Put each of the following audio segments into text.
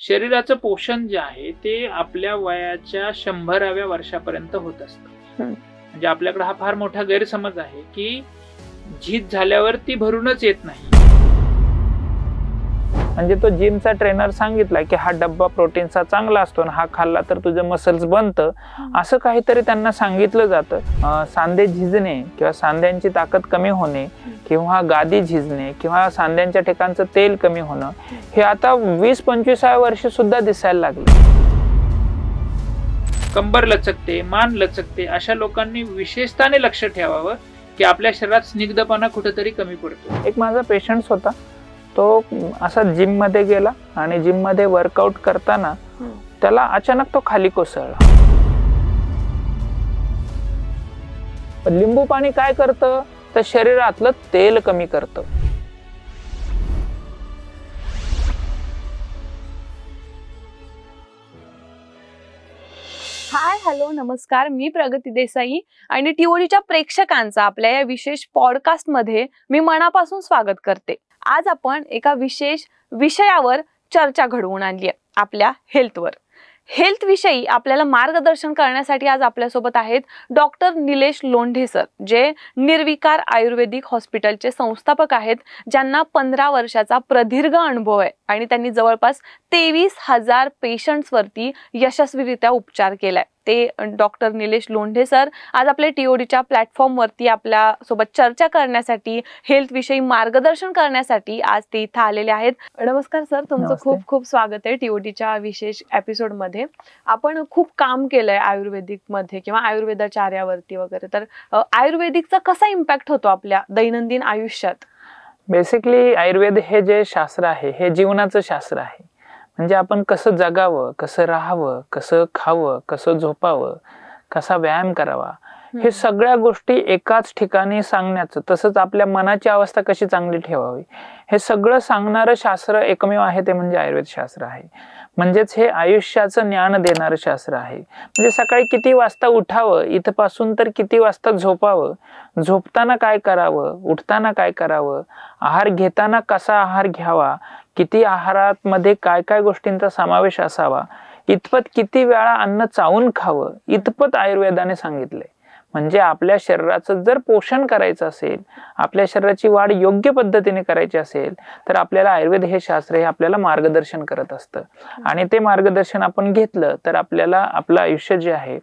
शरीराचं पोषण जे आहे ते आपल्या वयाच्या 100व्या वर्षापर्यंत होत असतं. म्हणजे आपल्याकडे हा फार मोठा गैरसमज आहे की झीज झाल्यावर ती भरूनच येत नाही. म्हणजे तो जिमचा ट्रेनर सांगितला की हा डब्बा प्रोटीनचा चांगला असतो आणि हा खाल्ला तर तुझं मसल्स बनतं, असं काहीतरी त्यांना सांगितलं जातं. सांधे झिजणे किंवा सांध्यांची ताकद कमी होणे किंवा गादी झिजणे किंवा सांध्यांच्या ठिकाणचं तेल कमी होणं हे आता 20-25व्या वर्षी सुद्धा दिसायला लागले. कंबर लचकते, मान लचकते, अशा लोकांनी विशेषताने लक्ष ठेवावं की आपल्या शरीरात स्निग्धपणा कुठेतरी कमी पडतो. एक माझा पेशंट होता, तो असा जिम मध्ये गेला आणि जिम मध्ये वर्कआउट करताना त्याला अचानक तो खाली कोसळला. लिंबू पाणी काय करतं तर शरीरातलं तेल कमी करतं. हाय, हॅलो, नमस्कार. मी प्रगती देसाई आणि टीओडीच्या प्रेक्षकांचा आपल्या या विशेष पॉडकास्ट मध्ये मी मनापासून स्वागत करते. आज आपण एका विशेष विषयावर चर्चा घडवून आणली आहे, आपल्या हेल्थवर. हेल्थ विषयी आपल्याला मार्गदर्शन करण्यासाठी आज आपल्यासोबत आहेत डॉक्टर निलेश लोंढे सर, जे निर्विकार आयुर्वेदिक हॉस्पिटलचे संस्थापक आहेत, ज्यांना 15 वर्षाचा प्रदीर्घ अनुभव आहे आणि त्यांनी जवळपास 23,000 पेशंट्स वरती यशस्वीरित्या उपचार केलाय. ते डॉक्टर निलेश लोंढे सर आज आपल्या टीओडीच्या प्लॅटफॉर्म वरती आपल्या सोबत चर्चा करण्यासाठी, हेल्थ विषयी मार्गदर्शन करण्यासाठी आज ते इथं आलेले आहेत. नमस्कार सर, तुमचं खूप खूप स्वागत आहे टीओडीच्या विशेष एपिसोड मध्ये. आपण खूप काम केलंय आयुर्वेदिक मध्ये किंवा आयुर्वेदाचार्यावरती वगैरे, तर आयुर्वेदिकचा कसा इम्पॅक्ट होतो आपल्या दैनंदिन आयुष्यात? बेसिकली आयुर्वेद हे जे शास्त्र आहे हे जीवनाचं शास्त्र आहे. म्हणजे आपण कसं जगावं, कसं राहावं, कसं खावं, कसं झोपावं, कसा व्यायाम करावा, हे सगळ्या गोष्टी एकाच ठिकाणी सांगण्याचं, तसंच आपल्या मनाची अवस्था कशी चांगली ठेवावी हे सगळं सांगणारं शास्त्र एकमेव आहे ते म्हणजे आयुर्वेद शास्त्र आहे. म्हणजेच हे आयुष्याचं ज्ञान देणारं शास्त्र आहे. म्हणजे सकाळी किती वाजता उठावं इथपासून तर किती वाजता झोपावं, झोपताना काय करावं, उठताना काय करावं, आहार घेताना कसा आहार घ्यावा, किती आहारात मध्ये काय काय गोष्टींचा समावेश असावा, इतपत किती वेळा अन्न चावून खावं, इतपत आयुर्वेदाने सांगितलंय. म्हणजे आपल्या शरीराचं जर पोषण करायचं असेल, आपल्या शरीराची वाढ योग्य पद्धतीने करायची असेल तर आपल्याला आयुर्वेद हे शास्त्र हे आपल्याला मार्गदर्शन करत असतं. आणि ते मार्गदर्शन आपण घेतलं तर आपल्याला आपलं आयुष्य जे आहे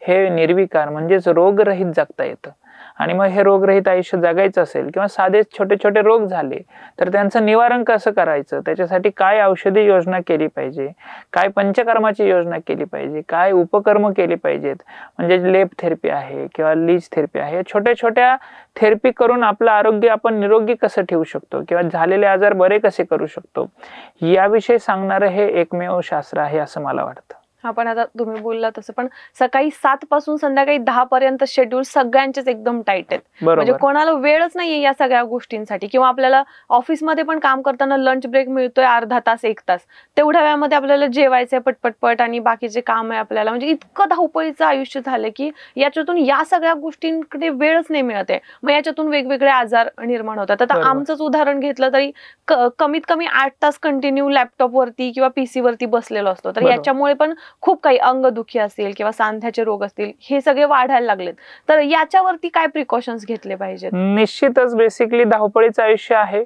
हे निर्विकार म्हणजेच रोगरहित जगता येतं. आणि मग हे रोगरहित आयुष्य जगायचं असेल किंवा साधे छोटे छोटे रोग झाले तर त्यांचं निवारण कसं करायचं, त्याच्यासाठी काय औषधी योजना केली पाहिजे, काय पंचकर्माची योजना केली पाहिजे, काय उपकर्म केली पाहिजेत, म्हणजे लेप थेरपी आहे किंवा लीच थेरपी आहे, छोट्या छोट्या थेरपी करून आपलं आरोग्य आपण निरोगी कसं ठेवू शकतो किंवा झालेले आजार बरे कसे करू शकतो, याविषयी सांगणारं हे एकमेव शास्त्र आहे असं मला वाटतं. आपण आता तुम्ही बोलला तसं, पण सकाळी 7 पासून संध्याकाळी 10 पर्यंत शेड्यूल सगळ्यांचेच एकदम टाईट आहेत. म्हणजे कोणाला वेळच नाहीये या सगळ्या गोष्टींसाठी. किंवा आपल्याला ऑफिसमध्ये पण काम करताना लंच ब्रेक मिळतोय अर्धा तास 1 तास, तेवढ्या वेळामध्ये आपल्याला जेवायचंय पटपट आणि बाकीचे काम आहे आपल्याला. म्हणजे इतकं धावपळीचं आयुष्य झालं की याच्यातून या सगळ्या गोष्टींकडे वेळच नाही मिळत आहे. मग याच्यातून वेगवेगळे आजार निर्माण होतात. आता आमचंच उदाहरण घेतलं तरी कमीत कमी 8 तास कंटिन्यू लॅपटॉप वरती किंवा पीसी वरती बसलेलो असतो. तर याच्यामुळे पण खूप काही अंगदुखी असेल किंवा सांध्याचे रोग असतील हे सगळे वाढायला लागलेत. तर याच्यावरती काय प्रिकॉशन्स घेतले पाहिजेत? निश्चितच बेसिकली धावपळीचं आयुष्य आहे,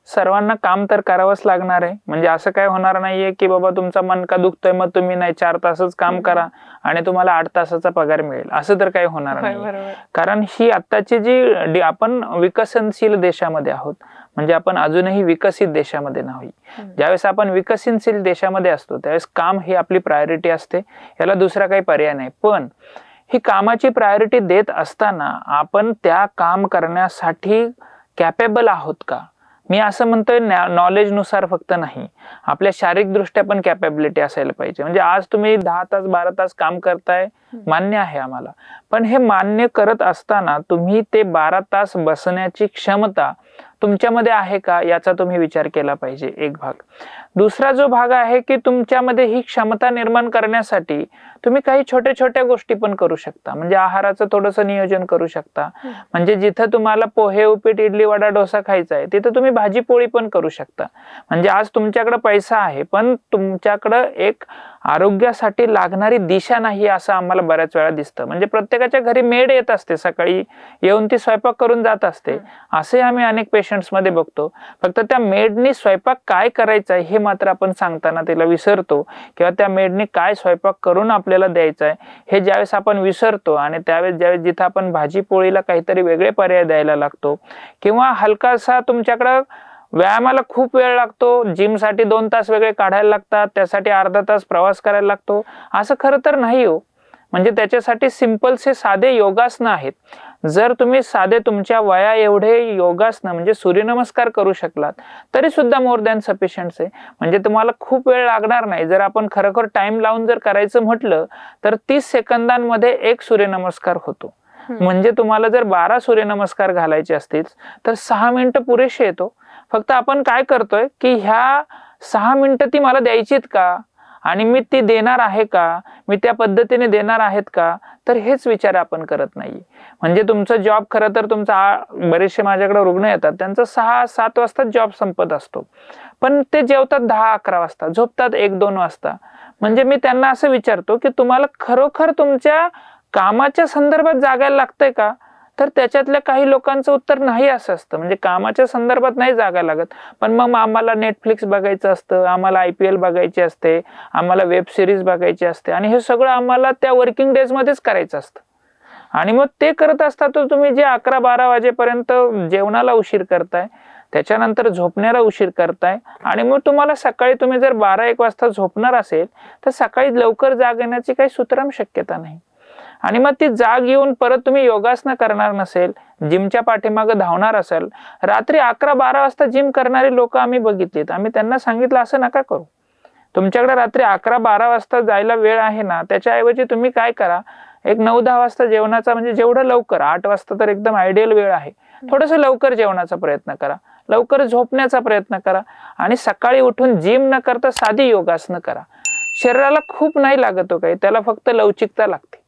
सर्वांना काम तर करावंच लागणार आहे. म्हणजे असं काय होणार नाहीये की बाबा तुमचा मनका दुखतोय मग तुम्ही नाही 4 तासच काम करा आणि तुम्हाला 8 तासाचा पगार मिळेल, असं तर काही होणार नाही. कारण ही आत्ताची जी आपण विकसनशील देशामध्ये आहोत, म्हणजे आपण अजूनही विकसित देशामध्ये नाही. ज्यावेळेस आपण विकसनशील देशामध्ये असतो त्यावेळेस काम ही आपली प्रायोरिटी असते, याला दुसरा काही पर्याय नाही. पण ही कामाची प्रायोरिटी देत असताना आपण त्या काम करण्यासाठी कॅपेबल आहोत का, मी असं म्हणतोय नॉलेज नुसार फक्त नाही, आपल्या शारीरिक दृष्ट्या पण कॅपेबिलिटी असायला पाहिजे. म्हणजे आज तुम्ही 10 तास 12 तास काम करताय, मान्य आहे आम्हाला, पण हे मान्य करत असताना तुम्ही ते 12 तास बसण्याची क्षमता तुमच्यामध्ये आहे का याचा तुम्ही विचार केला पाहिजे, एक भाग. दुसरा जो भाग आहे की तुमच्यामध्ये ही क्षमता निर्माण करण्यासाठी तुम्ही काही छोट्या छोट्या गोष्टी पण करू शकता. म्हणजे आहाराचं थोडंसं नियोजन करू शकता. म्हणजे जिथं तुम्हाला पोहे, उपीट, इडली, वडा, डोसा खायचा आहे तिथं तुम्ही भाजी पोळी पण करू शकता. म्हणजे आज तुमच्याकडे पैसा आहे पण तुमच्याकडं एक आरोग्यासाठी लागणारी दिशा नाही असं आम्हाला बऱ्याच वेळा दिसतं. म्हणजे प्रत्येकाच्या घरी मेड येत असते, सकाळी येऊन ती स्वयंपाक करून जात असते. असे आम्ही अनेक पेशंट्स मध्ये बघतो. फक्त त्या मेडनी स्वयंपाक काय करायचा आहे हे मात्र आपण सांगताना तिला विसरतो, किंवा त्या मेडनी काय स्वयंपाक करून आपल्याला द्यायचा आहे हे ज्यावेळेस आपण विसरतो आणि त्यावेळेस ज्यावेळेस जिथं आपण भाजी पोळीला काहीतरी वेगळे पर्याय द्यायला लागतो, किंवा हलकासा तुमच्याकडं व्यायामाला खूप वेळ लागतो, जिमसाठी 2 तास वेगळे काढायला लागतात, त्यासाठी अर्धा तास प्रवास करायला लागतो, असं खरं तर नाही हो. म्हणजे त्याच्यासाठी सिंपलसे साधे योगासनं आहेत. जर तुम्ही साधे तुमच्या वया एवढे योगासनं म्हणजे सूर्यनमस्कार करू शकलात तरी सुद्धा मोर दॅन सफिशियंट आहे. म्हणजे तुम्हाला खूप वेळ लागणार नाही. जर आपण खरोखर टाइम लावून जर करायचं म्हटलं तर 30 सेकंदांमध्ये एक सूर्यनमस्कार होतो. म्हणजे तुम्हाला जर 12 सूर्यनमस्कार घालायचे असतील तर 6 मिनिटं पुरेसे येतो. फक्त आपण काय करतोय की ह्या 6 मिनिटं ती मला द्यायचीत का, आणि मी ती देणार आहे का, मी त्या पद्धतीने देणार आहेत का, तर हेच विचार आपण करत नाही. म्हणजे तुमचं जॉब खरं तर तुमचा बरेचसे माझ्याकडे रुग्ण येतात त्यांचा 6-7 वाजता जॉब संपत असतो, पण ते जेवतात 10-11 वाजता, झोपतात 1-2 वाजता. म्हणजे मी त्यांना असं विचारतो की तुम्हाला खरोखर तुमच्या कामाच्या संदर्भात जागायला लागतंय का, तर त्याच्यातल्या काही लोकांचं उत्तर नाही असं असतं. म्हणजे कामाच्या संदर्भात नाही जागायला लागत, पण मग आम्हाला नेटफ्लिक्स बघायचं असतं, आम्हाला IPL बघायची असते, आम्हाला वेब सिरीज बघायची असते, आणि हे सगळं आम्हाला त्या वर्किंग डेज मध्येच करायचं असतं. आणि मग ते करत असता तर तुम्ही जे 11-12 वाजेपर्यंत जेवणाला उशीर करताय, त्याच्यानंतर झोपण्याला उशीर करताय, आणि मग तुम्हाला सकाळी तुम्ही जर 12-1 वाजता झोपणार असेल तर सकाळी लवकर जाग येण्याची काही सुतराम शक्यता नाही. आणि मग ती जाग येऊन परत तुम्ही योगासनं करणार नसेल, जिमच्या पाठीमागे धावणार असेल, रात्री 11-12 वाजता जिम करणारे लोक आम्ही बघितलीत. आम्ही त्यांना सांगितलं असं नका करू. तुमच्याकडे रात्री 11-12 वाजता जायला वेळ आहे ना, त्याच्याऐवजी तुम्ही काय करा, एक 9-10 वाजता जेवणाचा, म्हणजे जेवढं लवकर, 8 वाजता तर एकदम आयडियल वेळ आहे, थोडंसं लवकर जेवणाचा प्रयत्न करा, लवकर झोपण्याचा प्रयत्न करा, आणि सकाळी उठून जिम न करता साधी योगासनं करा. शरीराला खूप नाही लागत हो काही, त्याला फक्त लवचिकता लागते.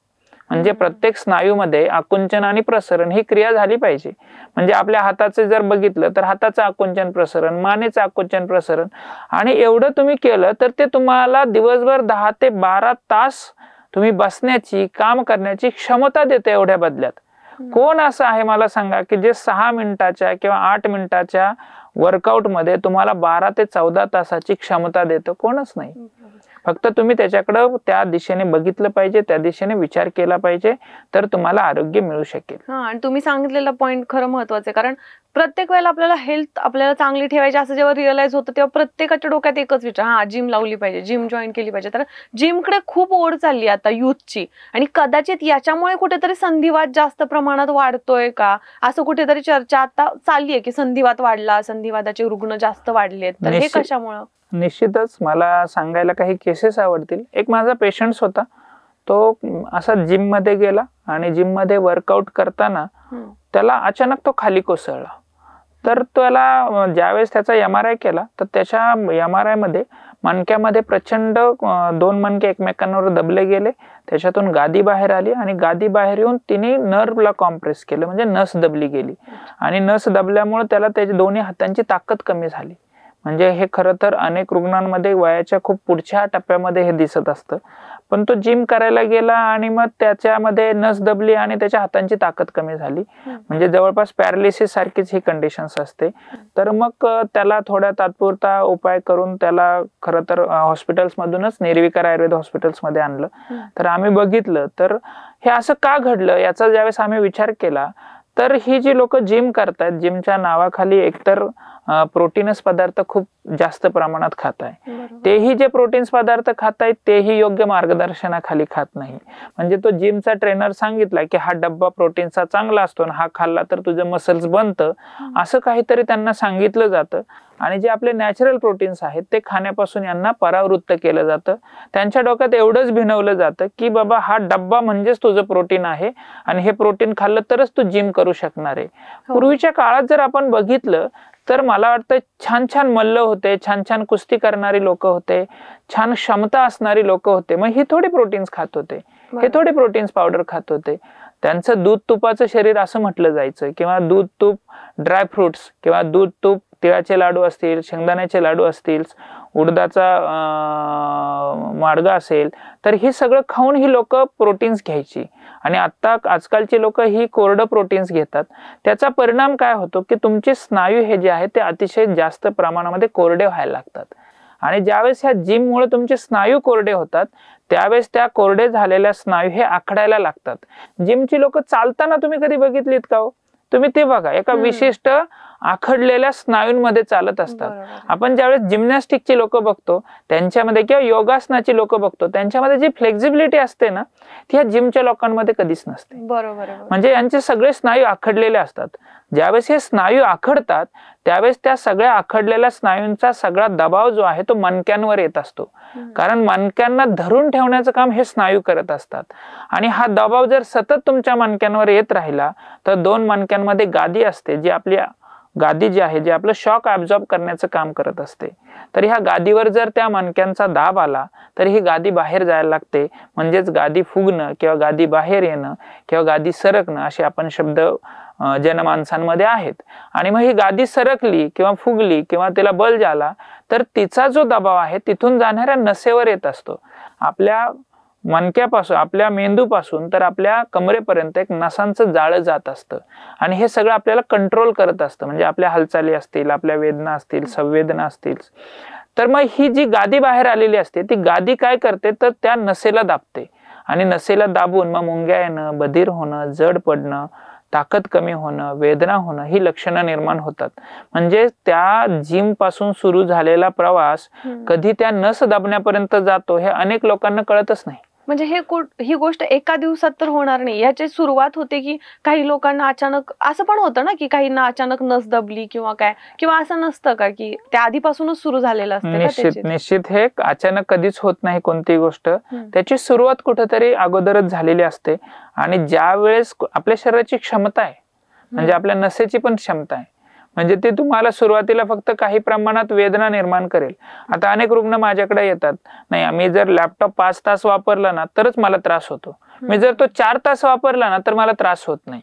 म्हणजे प्रत्येक स्नायूमध्ये आकुंचन आणि प्रसरण ही क्रिया झाली पाहिजे. म्हणजे आपल्या हाताचे जर बघितलं तर हाताचं आकुंचन प्रसरण, मानेचं आकुंचन प्रसरण, आणि एवढं तुम्ही केलं तर ते तुम्हाला दिवसभर 10 ते 12 तास तुम्ही बसण्याची, काम करण्याची क्षमता देते एवढ्या बदल्यात. कोण असं आहे मला सांगा की जे 6 मिनिटाच्या किंवा 8 मिनिटाच्या वर्कआउट मध्ये तुम्हाला 12 ते 14 तासाची क्षमता देतं? कोणच नाही. फक्त तुम्ही त्याच्याकडं त्या दिशेने बघितलं पाहिजे, त्या दिशेने विचार केला पाहिजे, तर तुम्हाला आरोग्य मिळू शकेल. आणि तुम्ही सांगितलेला पॉइंट खरं महत्वाचं आहे, कारण प्रत्येक वेळेला आपल्याला हेल्थ आपल्याला चांगली ठेवायची असं जेव्हा रिअलाइज होतं तेव्हा प्रत्येकाच्या डोक्यात एकच विचार, जिम लावली पाहिजे, जिम जॉईन केली पाहिजे. तर जिमकडे खूप ओढ चालली आता युथची, आणि कदाचित याच्यामुळे कुठेतरी संधिवात जास्त प्रमाणात वाढतोय का, असं कुठेतरी चर्चा आता चालली आहे की संधिवात वाढला, संधिवाताचे रुग्ण जास्त वाढलेत, तर हे कशामुळं? निश्चितच मला सांगायला काही केसेस आवडतील. एक माझा पेशंट्स होता, तो असा जिम मध्ये गेला आणि जिम मध्ये वर्कआउट करताना त्याला अचानक तो खाली कोसळला. तर त्याला ज्यावेळेस त्याचा MRI केला तर त्याच्या MRI मध्ये मणक्यामध्ये प्रचंड 2 मणके एकमेकांवर दबले गेले, त्याच्यातून गादी बाहेर आली, आणि गादी बाहेर येऊन तिने नर्वला कॉम्प्रेस केलं, म्हणजे नस दबली गेली, आणि नस दबल्यामुळे त्याला त्याच्या दोन्ही हातांची ताकद कमी झाली. म्हणजे हे खरं तर अनेक रुग्णांमध्ये वयाच्या खूप पुढच्या टप्प्यामध्ये हे दिसत असतं. पण तो जिम करायला गेला आणि मग त्याच्यामध्ये नस दबली आणि त्याच्या हातांची ताकद कमी झाली, म्हणजे जवळपास पॅरालिसिस सारखीच ही कंडिशन्स असते. तर मग त्याला थोड्या तात्पुरता उपाय करून त्याला खरं तर हॉस्पिटल्स मधूनच निर्विकार आयुर्वेद हॉस्पिटल्स मध्ये आणलं. तर आम्ही बघितलं तर हे असं का घडलं याचा ज्यावेळेस आम्ही विचार केला तर ही जी लोक जिम करतात, जिमच्या नावाखाली एकतर प्रोटीनस पदार्थ खूप जास्त प्रमाणात खात आहे, तेही जे प्रोटीन्स पदार्थ खात आहेत तेही योग्य मार्गदर्शनाखाली खात नाही. म्हणजे तो जिमचा ट्रेनर सांगितला की हा डब्बा प्रोटीनचा चांगला असतो, हा खाल्ला तर तुझं मसल्स बनतं, असं काहीतरी त्यांना सांगितलं जातं. आणि जे आपले नॅचरल प्रोटीन्स आहेत ते खाण्यापासून यांना परावृत्त केलं जातं. त्यांच्या डोक्यात एवढंच भिनवलं जातं की बाबा हा डब्बा म्हणजेच तुझं प्रोटीन आहे, आणि हे प्रोटीन खाल्लं तरच तू जिम करू शकणार आहे. पूर्वीच्या काळात जर आपण बघितलं तर मला वाटतं छान छान मल्ल होते, छान छान कुस्ती करणारी लोक होते, छान क्षमता असणारी लोक होते, मग ही थोडी प्रोटीन्स खात होते, हे थोडे प्रोटीन्स पावडर खात होते. त्यांचं दूध तुपाचं शरीर असं म्हटलं जायचं, किंवा दूध तूप ड्रायफ्रुट्स, किंवा दूध तूप तिळाचे लाडू असतील, शेंगदाण्याचे लाडू असतील, उडदाचा माडगा असेल, तर हे सगळं खाऊन ही लोक प्रोटीन्स घ्यायची. आणि आता आजकालची लोक ही कोरडं प्रोटीन्स घेतात. त्याचा परिणाम काय होतो की तुमचे स्नायू हे जे आहे ते अतिशय जास्त प्रमाणामध्ये कोरडे व्हायला लागतात. आणि ज्यावेळेस ह्या जिममुळे तुमचे स्नायू कोरडे होतात, त्यावेळेस त्या कोरडे झालेल्या स्नायू हे आखडायला लागतात. जिमची लोक चालताना तुम्ही कधी बघितलीत का हो? तुम्ही ते बघा, एका विशिष्ट आखडलेल्या स्नायूंमध्ये चालत असतात. आपण ज्यावेळेस जिम्नॅस्टिकची लोक बघतो त्यांच्यामध्ये, किंवा योगासनाची लोक बघतो त्यांच्यामध्ये जी फ्लेक्झिबिलिटी असते ना, ती ह्या जिमच्या लोकांमध्ये कधीच नसते. बरोबर. म्हणजे यांचे सगळे स्नायू आखडलेले असतात. ज्यावेळेस हे स्नायू आखडतात त्यावेळेस त्या सगळ्या आखडलेल्या स्नायूंचा सगळा दबाव जो आहे तो मणक्यांवर येत असतो. कारण मणक्यांना धरून ठेवण्याचं काम हे स्नायू करत असतात. आणि हा दबाव जर सतत तुमच्या मणक्यांवर येत राहिला तर दोन मणक्यांमध्ये गादी असते, जी आपली गादी जी आहे, जे आपलं शॉक ऍब्झॉर्ब करण्याचं काम करत असते. तर ह्या गादीवर जर त्या मणक्यांचा दाब आला तर ही गादी बाहेर जायला लागते. म्हणजेच गादी फुगणं, किंवा गादी बाहेर येणं, किंवा गादी सरकणं, असे आपण शब्द जनमानसांमध्ये आहेत. आणि मग ही गादी सरकली किंवा फुगली किंवा तिला बल झाला तर तिचा जो दबाव आहे तिथून जाणाऱ्या नसेवर येत असतो. आपल्या मणक्यापासून, आपल्या मेंदूपासून तर आपल्या कमरेपर्यंत एक नसांचं जाळं जात असतं. आणि हे सगळं आपल्याला कंट्रोल करत असतं. म्हणजे आपल्या हालचाली असतील, आपल्या वेदना असतील, संवेदना असतील. तर मग ही जी गादी बाहेर आलेली असते ती गादी काय करते तर त्या नसेला दाबते. आणि नसेला दाबून मग मुंग्या येणं, बधीर होणं, जड पडणं, ताकद कमी होणं, वेदना होणं, ही लक्षणं निर्माण होतात. म्हणजे त्या जिम पासून सुरू झालेला प्रवास कधी त्या नस दाबण्यापर्यंत जातो हे अनेक लोकांना कळतच नाही. म्हणजे ही गोष्ट एका दिवसात तर होणार नाही. याची सुरुवात होते की काही लोकांना अचानक असं पण होतं ना की काहींना अचानक नस दबली किंवा काय, किंवा असं नसतं का की त्या आधीपासूनच सुरू झालेलं असतं? निश्चित हे अचानक कधीच होत नाही कोणतीही गोष्ट. त्याची सुरुवात कुठेतरी अगोदरच झालेली असते. आणि ज्या वेळेस आपल्या शरीराची क्षमता आहे, म्हणजे आपल्या नसेची पण क्षमता आहे, म्हणजे ते तुम्हाला सुरुवातीला फक्त काही प्रमाणात वेदना निर्माण करेल. आता अनेक रुग्ण माझ्याकडे येतात, नाही मी जर लॅपटॉप 5 तास वापरला ना तरच मला त्रास होतो, मी जर तो 4 तास वापरला ना तर मला त्रास होत नाही.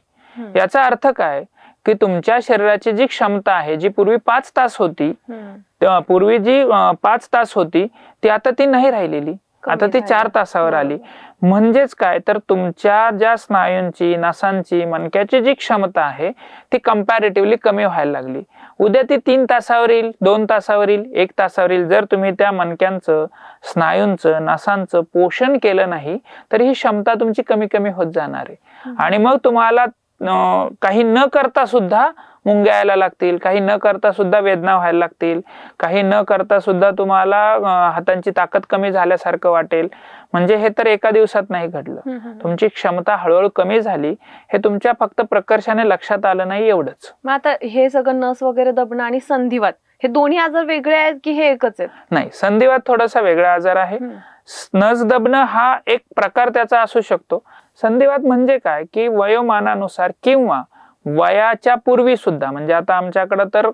याचा अर्थ काय की तुमच्या शरीराची जी क्षमता आहे, जी पूर्वी 5 तास होती, पूर्वी जी 5 तास होती ती आता ती नाही राहिलेली, आता ती 4 तासावर आली. म्हणजेच काय तर तुमच्या ज्या स्नायूंची, नसांची, मणक्याची जी क्षमता आहे ती कंपॅरेटिव्हली कमी व्हायला लागली. उद्या ती 3 तासावर येईल, 2 तासावर येईल, 1 तासावर येईल. जर तुम्ही त्या मणक्यांचं, स्नायूंचं, नसांचं पोषण केलं नाही तर ही क्षमता तुमची कमी कमी होत जाणार आहे. आणि मग तुम्हाला काही न करता सुद्धा मुंग्या यायला लागतील, काही न करता सुद्धा वेदना व्हायला लागतील, काही न करता सुद्धा तुम्हाला हातांची ताकद कमी झाल्यासारखं वाटेल. म्हणजे हे तर एका दिवसात नाही घडलं. तुमची क्षमता हळूहळू कमी झाली, हे तुमच्या फक्त प्रकर्षाने लक्षात आलं नाही एवढंच. मग आता हे सगळं नस वगैरे दबणं आणि संधिवात हे दोन्ही आजार वेगळे आहेत की हे एकच आहेत? नाही, संधिवात थोडासा वेगळा आजार आहे. नस दबणं हा एक प्रकार त्याचा असू शकतो. संधिवात म्हणजे काय की वयोमानानुसार किंवा वयाच्या पूर्वी सुद्धा, म्हणजे आता आमच्याकडे तर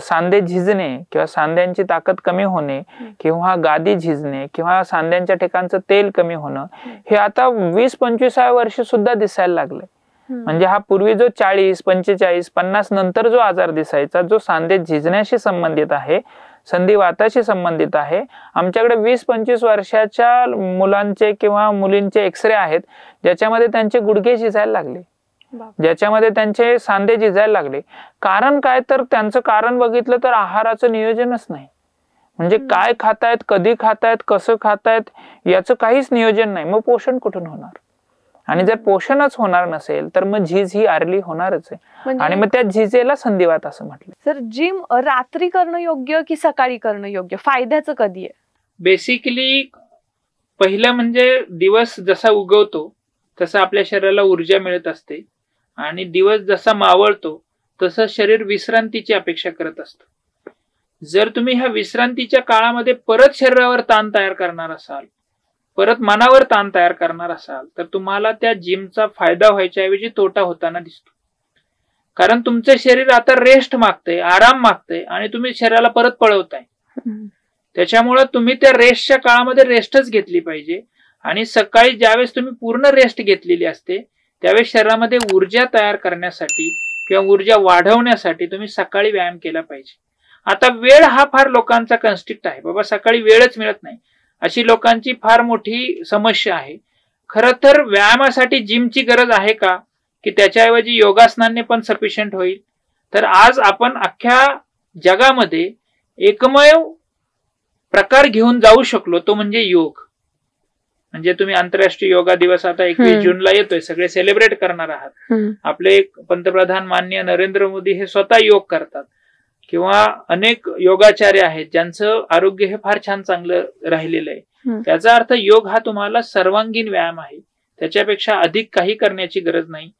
सांधे झिजणे किंवा सांध्यांची ताकद कमी होणे किंवा गादी झिजणे किंवा सांध्यांच्या ठिकाणचं तेल कमी होणं हे आता 20-25व्या वर्षी सुद्धा दिसायला लागले. म्हणजे हा पूर्वी जो 40, 45, 50 नंतर जो आजार दिसायचा, जो सांधे झिजण्याशी संबंधित आहे, संधिवाताशी संबंधित आहे, आमच्याकडे 20-25 वर्षाच्या मुलांचे किंवा मुलींचे एक्सरे आहेत ज्याच्यामध्ये त्यांचे गुडघे झिजायला लागले, ज्याच्यामध्ये त्यांचे सांधे झिजायला लागले. कारण काय तर त्यांचं कारण बघितलं तर आहाराचं नियोजनच नाही. म्हणजे काय खातायत, कधी खातायत, कसं खातायत याचं काहीच नियोजन नाही. मग पोषण कुठून होणार? आणि जर पोषणच होणार नसेल तर मग झीज ही आरली होणारच आहे. आणि मग त्या झिजेला संधिवात असं म्हटलं. सर, जिम रात्री करणं योग्य की सकाळी करणं योग्य? फायद्याचं कधी आहे? बेसिकली पहिलं म्हणजे दिवस जसा उगवतो तसं आपल्या शरीराला ऊर्जा मिळत असते आणि दिवस जसा मावळतो तसं शरीर विश्रांतीची अपेक्षा करत असतं. जर तुम्ही ह्या विश्रांतीच्या काळामध्ये परत शरीरावर ताण तयार करणार असाल, परत मनावर ताण तयार करणार असाल तर तुम्हाला त्या जिमचा फायदा व्हायच्या ऐवजी तोटा होताना दिसतो. कारण तुमचं शरीर आता रेस्ट मागतंय, आराम मागतंय आणि तुम्ही शरीराला परत पळवताय. त्याच्यामुळे तुम्ही त्या रेस्टच्या काळामध्ये रेस्टच घेतली पाहिजे. आणि सकाळी ज्यावेळेस तुम्ही पूर्ण रेस्ट घेतलेली असते त्यावेळेस शरीरामध्ये ऊर्जा तयार करण्यासाठी किंवा ऊर्जा वाढवण्यासाठी तुम्ही सकाळी व्यायाम केला पाहिजे. आता वेळ हा फार लोकांचा कन्स्ट्रिक्ट आहे, बाबा सकाळी वेळच मिळत नाही, अशी लोकांची फार मोठी समस्या आहे. खरं तर व्यायामासाठी जिमची गरज आहे का, की त्याच्याऐवजी योगासनाने पण सफिशियंट होईल? तर आज आपण अख्ख्या जगामध्ये एकमेव प्रकार घेऊन जाऊ शकलो तो म्हणजे योग. म्हणजे तुम्ही आंतरराष्ट्रीय योगा दिवस आता 21 जूनला येतोय, सगळे सेलिब्रेट करणार आहात. आपले पंतप्रधान माननीय नरेंद्र मोदी हे स्वतः योग करतात, किंवा अनेक योगाचार्य आहेत ज्यांचं आरोग्य हे फार छान चांगलं राहिलेलं आहे. त्याचा अर्थ योग हा तुम्हाला सर्वांगीण व्यायाम आहे, त्याच्यापेक्षा अधिक काही करण्याची गरज नाही.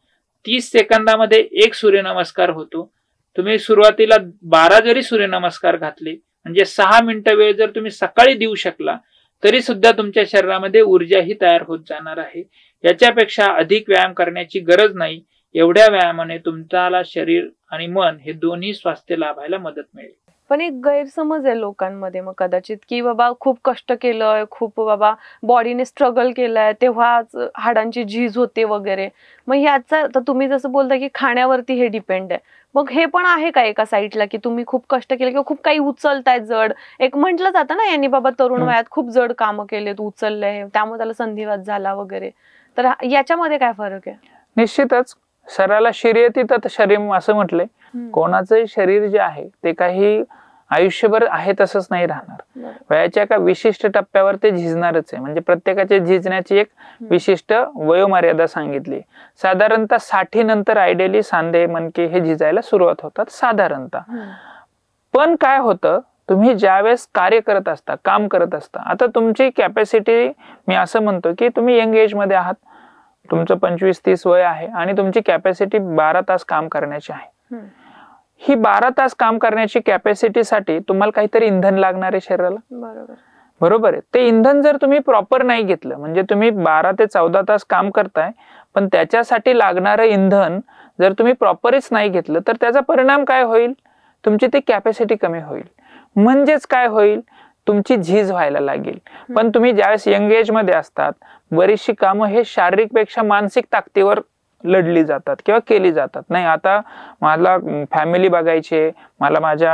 30 सेकंदामध्ये एक सूर्यनमस्कार होतो. तुम्ही सुरुवातीला 12 जरी सूर्यनमस्कार घातले, म्हणजे 6 मिनिटं वेळ जर तुम्ही सकाळी देऊ शकला तरी सुद्धा तुमच्या शरीरामध्ये ऊर्जा ही तयार होत जाणार आहे. याच्यापेक्षा अधिक व्यायाम करण्याची गरज नाही. एवढ्या व्यायामाने तुमच्याला शरीर आणि मन हे दोन्ही स्वास्थ्य लाभायला मदत मिळेल. पण एक गैरसमज आहे लोकांमध्ये मग कदाचित, की बाबा खूप कष्ट केलंय, खूप बाबा बॉडीने स्ट्रगल केलंय तेव्हाच हाडांची झीज होते वगैरे. मग ह्याचा तर तुम्ही जसं बोलता की खाण्यावरती हे डिपेंड आहे, मग हे पण आहे का एका साईडला की तुम्ही खूप कष्ट केले किंवा खूप काही उचलताय जड? एक म्हटलं जातं ना यांनी बाबा तरुण वयात खूप जड कामं केलेत, उचललंय, त्यामुळे त्याला संधिवात झाला वगैरे. तर याच्यामध्ये काय फरक आहे? निश्चितच शरीराला शर्यतीत शरीर असं म्हटलंय. कोणाचंही शरीर जे आहे ते काही आयुष्यभर आहे तसंच नाही राहणार. वयाच्या एका विशिष्ट टप्प्यावर ते झिजणारच आहे. म्हणजे प्रत्येकाच्या झिजण्याची एक विशिष्ट वयोमर्यादा सांगितली. साधारणतः 60 नंतर आयडियली सांधे मणके हे झिजायला सुरुवात होतात साधारणतः. पण काय होतं, तुम्ही ज्यावेळेस कार्य करत असता, काम करत असता, आता तुमची कॅपॅसिटी, मी असं म्हणतो की तुम्ही यंग एज मध्ये आहात, तुमचं 25-30 वय आहे आणि तुमची कॅपॅसिटी 12 तास काम करण्याची आहे. ही 12 तास काम करण्याची कॅपॅसिटीसाठी तुम्हाला काहीतरी इंधन लागणार आहे शरीराला. बरोबर आहे. ते इंधन जर तुम्ही प्रॉपर नाही घेतलं, म्हणजे तुम्ही 12 ते 14 तास काम करताय पण त्याच्यासाठी लागणारं इंधन जर तुम्ही प्रॉपरच नाही घेतलं तर त्याचा परिणाम काय होईल, तुमची ती कॅपॅसिटी कमी होईल. म्हणजेच काय होईल, तुमची झीज व्हायला लागेल. पण तुम्ही ज्यावेळेस यंग एज मध्ये असतात, बरीचशी कामं हे शारीरिक पेक्षा मानसिक ताकदीवर लढली जातात किंवा केली जातात. नाही आता मला फॅमिली बघायची, मला माझ्या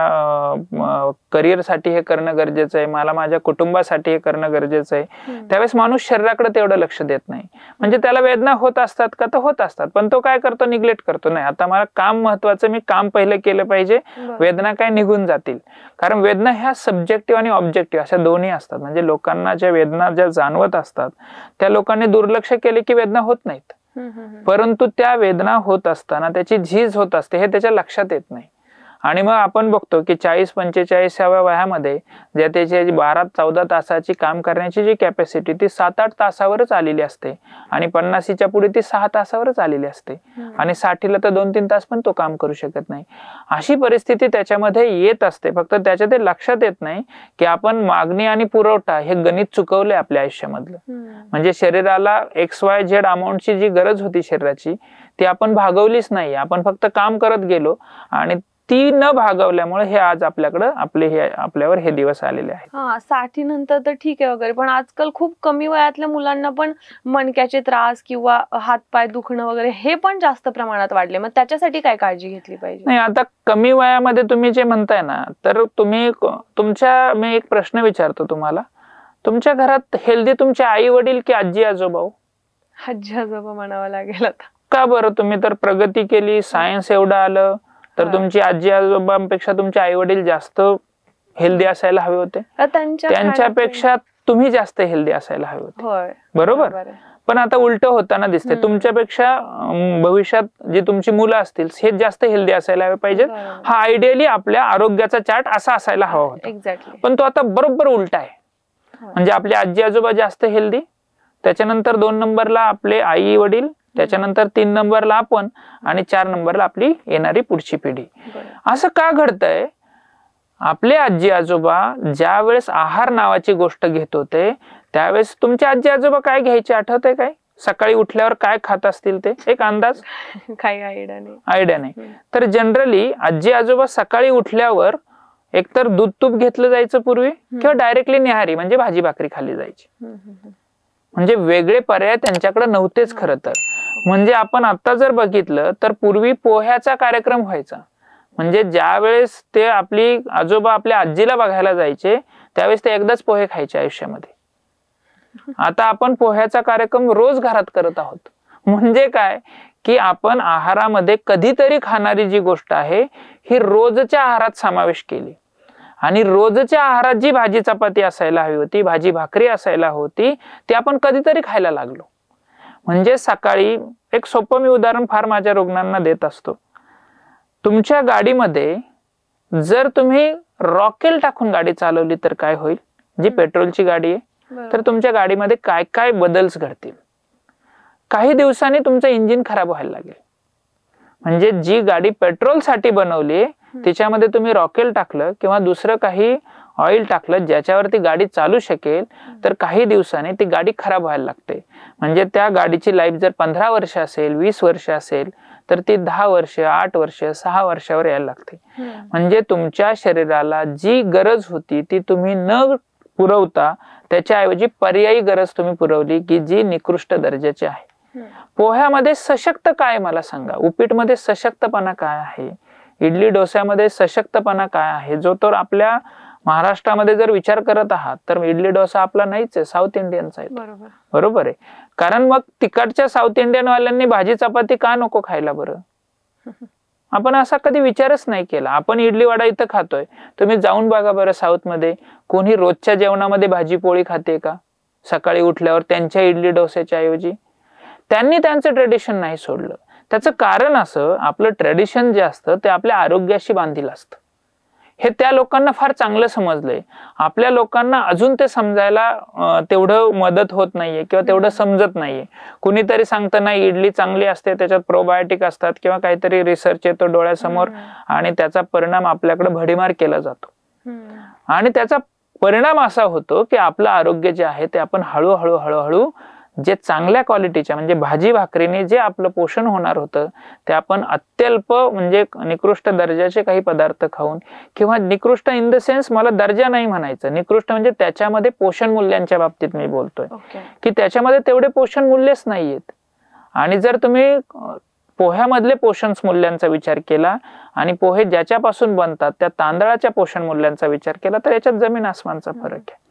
करिअरसाठी हे करणं गरजेचं आहे, मला माझ्या कुटुंबासाठी हे करणं गरजेचं आहे. त्यावेळेस माणूस शरीराकडे तेवढं लक्ष देत नाही. म्हणजे त्याला वेदना होत असतात का, तर होत असतात, पण तो काय करतो, निग्लेक्ट करतो. नाही आता मला काम महत्वाचं, मी काम पहिलं केलं पाहिजे, वेदना काय निघून जातील. कारण वेदना ह्या सब्जेक्टिव्ह आणि ऑब्जेक्टिव्ह अशा दोन्ही असतात. म्हणजे लोकांना ज्या वेदना ज्या जाणवत असतात त्या लोकांनी दुर्लक्ष केले की वेदना होत नाहीत, परंतु त्या वेदना होत असताना त्याची झीज होत असते हे त्याच्या लक्षात येत नाही. आणि मग आपण बघतो की 40-45व्या वयामध्ये ज्या त्याची 12-14 तासाची काम करण्याची जी कॅपॅसिटी ती 7-8 तासावरच आलेली असते आणि 50च्या पुढे ती 6 तासावरच आलेली असते आणि 60ला तर 2-3 तास पण तो काम करू शकत नाही. अशी परिस्थिती त्याच्यामध्ये येत असते. फक्त त्याच्या ते लक्षात येत नाही की आपण मागणी आणि पुरवठा हे गणित चुकवलंय आपल्या आयुष्यामधलं. म्हणजे शरीराला XYZ अमाऊंटची जी गरज होती शरीराची ती आपण भागवलीच नाही. आपण फक्त काम करत गेलो आणि ती न भागवल्यामुळे हे आज आपल्याकडं आपल्यावर हे दिवस आलेले आहेत. 60 नंतर तर ठीक आहे वगैरे, पण आजकाल खूप कमी वयातल्या मुलांना पण मणक्याचे त्रास किंवा हातपाय दुखणं वगैरे हे पण जास्त प्रमाणात वाढले. मग त्याच्यासाठी काय काळजी घेतली पाहिजे? नाही आता कमी वयामध्ये तुम्ही जे म्हणताय ना, तर तुम्ही मी एक प्रश्न विचारतो तुम्हाला, तुमच्या घरात हेल्दी तुमचे आई वडील की आजी आजोबा? आजी आजोबा म्हणावं लागेल आता. का बरं? तुम्ही तर प्रगती केली, सायन्स एवढं आलं, तर तुमची आजी आजोबांपेक्षा तुमचे आई वडील जास्त हेल्दी असायला हवे होते. त्यांच्यापेक्षा तुम्ही जास्त हेल्दी असायला हवे होते. बरोबर. पण आता उलट होताना दिसते. तुमच्यापेक्षा भविष्यात जी तुमची मुलं असतील हे जास्त हेल्दी असायला हवे पाहिजेत. हा आयडियली आपल्या आरोग्याचा चार्ट असा असायला हवा होता. पण तो आता बरोबर उलटा आहे. म्हणजे आपले आजी आजोबा जास्त हेल्दी, त्याच्यानंतर 2 नंबरला आपले आई वडील, त्याच्यानंतर 3 नंबरला आपण आणि 4 नंबरला आपली येणारी पुढची पिढी. असं का घडतंय? आपले आजी आजोबा ज्या वेळेस आहार नावाची गोष्ट घेत होते त्यावेळेस तुमचे आजी आजोबा काय घ्यायचे आठवतंय काय? सकाळी उठल्यावर काय खात असतील ते एक अंदाज? काही आयडिया नाही. तर जनरली आजी आजोबा सकाळी उठल्यावर एकतर दूध तूप घेतलं जायचं पूर्वी, किंवा डायरेक्टली निहारी म्हणजे भाजी भाकरी खाल्ली जायची. म्हणजे वेगळे पर्याय त्यांच्याकडे नव्हतेच खरं तर. म्हणजे आपण आता जर बघितलं तर पूर्वी पोह्याचा कार्यक्रम व्हायचा. म्हणजे ज्या वेळेस ते आपली आजोबा आपल्या आजीला बघायला जायचे त्यावेळेस ते एकदाच पोहे खायचे आयुष्यामध्ये. आता आपण पोह्याचा कार्यक्रम रोज घरात करत आहोत. म्हणजे काय की आपण आहारामध्ये कधीतरी खाणारी जी गोष्ट आहे ही रोजच्या आहारात समावेश केली. आणि रोजच्या आहारात जी भाजी चपाती असायला हवी होती, भाजी भाकरी असायला होती, ती आपण कधीतरी खायला लागलो. म्हणजे सकाळी एक सोपं मी उदाहरण फार माझ्या रुग्णांना देत असतो. तुमच्या गाडीमध्ये जर तुम्ही रॉकेल टाकून गाडी चालवली तर काय होईल? जी पेट्रोलची गाडी आहे तर तुमच्या गाडीमध्ये काय काय बदल्स घडतील? काही दिवसांनी तुमचं इंजिन खराब व्हायला लागेल. म्हणजे जी गाडी पेट्रोल साठी बनवली त्याच्यामध्ये तुम्ही रॉकेल टाकलं किंवा दुसरं काही ऑइल टाकलं ज्याच्यावरती गाडी चालू शकेल तर काही दिवसांनी ती गाडी खराब व्हायला लागते. म्हणजे त्या गाडीची लाईफ जर 15 वर्ष असेल, 20 वर्ष असेल तर ती 10 वर्ष, 8 वर्ष, 6 वर्षावर यायला लागते. म्हणजे तुमच्या शरीराला जी गरज होती ती तुम्ही न पुरवता त्याच्याऐवजी पर्यायी गरज तुम्ही पुरवली की जी निकृष्ट दर्जाची आहे. पोह्यामध्ये सशक्त काय मला सांगा? उपीटमध्ये सशक्तपणा काय आहे? इडली डोस्यामध्ये सशक्तपणा काय आहे? जो तर आपल्या महाराष्ट्रामध्ये जर विचार करत आहात तर इडली डोसा आपला नाहीच आहे, साऊथ इंडियनचा आहे. बरोबर आहे. कारण मग तिकडच्या साऊथ इंडियन वाल्यांनी भाजी चपाती का नको खायला बरं? आपण असा कधी विचारच नाही केला. आपण इडली वडा इथं खातोय, तुम्ही जाऊन बघा बरं साऊथ मध्ये कोणी रोजच्या जेवणामध्ये भाजी पोळी खाते का? सकाळी उठल्यावर त्यांच्या इडली डोस्याच्या ऐवजी त्यांनी त्यांचं ट्रेडिशन नाही सोडलं. त्याचं कारण असं, आपलं ट्रेडिशन जे असतं ते आपल्या आरोग्याशी बांधील असतं. हे त्या लोकांना फार चांगलं समजलंय. आपल्या लोकांना अजून ते समजायला तेवढं मदत होत नाहीये किंवा तेवढं समजत नाहीये. कुणीतरी सांगतं नाही इडली चांगली असते, त्याच्यात प्रोबायोटिक असतात किंवा काहीतरी रिसर्च येतो डोळ्यासमोर आणि त्याचा परिणाम आपल्याकडे भडीमार केला जातो. आणि त्याचा परिणाम असा होतो की आपलं आरोग्य जे आहे ते आपण हळूहळू हळूहळू जे चांगल्या क्वालिटीच्या म्हणजे भाजी भाकरीने जे आपलं पोषण होणार होतं ते आपण अत्यल्प म्हणजे निकृष्ट दर्जाचे काही पदार्थ खाऊन, किंवा निकृष्ट इन द सेन्स मला दर्जा नाही म्हणायचं, निकृष्ट म्हणजे त्याच्यामध्ये पोषण मूल्यांच्या बाबतीत मी बोलतोय की त्याच्यामध्ये तेवढे पोषण मूल्यच नाहीयेत. आणि जर तुम्ही पोह्यामधले पोषण मूल्यांचा विचार केला आणि पोहे ज्याच्यापासून बनतात त्या तांदळाच्या पोषण मूल्यांचा विचार केला तर याच्यात जमीन आसमानचा फरक आहे.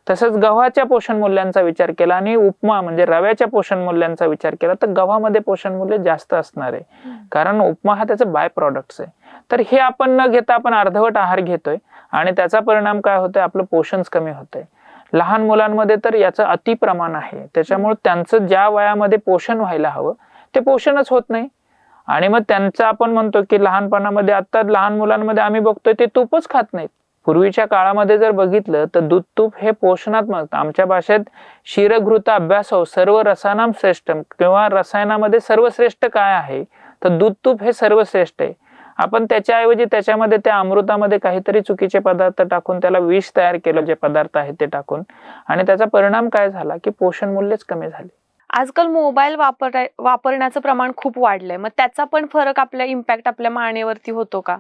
तसंच गव्हाच्या पोषण मूल्यांचा विचार केला आणि उपमा म्हणजे रव्याच्या पोषण मूल्यांचा विचार केला तर गव्हामध्ये पोषण मूल्य जास्त असणार आहे, कारण उपमा हा त्याचा बाय प्रॉडक्ट्स आहे. तर हे आपण न घेता आपण अर्धवट आहार घेतोय आणि त्याचा परिणाम काय होतोय? आपलं पोषणच कमी होतंय. लहान मुलांमध्ये तर याचं अति प्रमाण आहे, त्याच्यामुळे त्यांचं ज्या वयामध्ये पोषण व्हायला हवं ते पोषणच होत नाही. आणि मग त्यांचं आपण म्हणतो की लहानपणामध्ये, आता लहान मुलांमध्ये आम्ही बघतोय ते तूपच खात नाहीत. पूर्वीच्या काळामध्ये जर बघितलं तर दूध तूप हे पोषणात्मक, आमच्या भाषेत क्षीरघृत अभ्यासो सर्व रसानाम श्रेष्ठम, किंवा रसायनामध्ये सर्वश्रेष्ठ काय आहे तर दूध तूप हे सर्वश्रेष्ठ आहे. आपण त्याच्याऐवजी त्याच्यामध्ये त्या अमृतामध्ये काहीतरी चुकीचे पदार्थ टाकून त्याला विष तयार केलं, जे पदार्थ आहेत ते टाकून, आणि त्याचा परिणाम काय झाला की पोषण मूल्यच कमी झाले. आजकाल मोबाईल वापरण्याचं प्रमाण खूप वाढलंय, मग त्याचा पण फरक आपल्या इम्पॅक्ट आपल्या मानेवरती होतो का?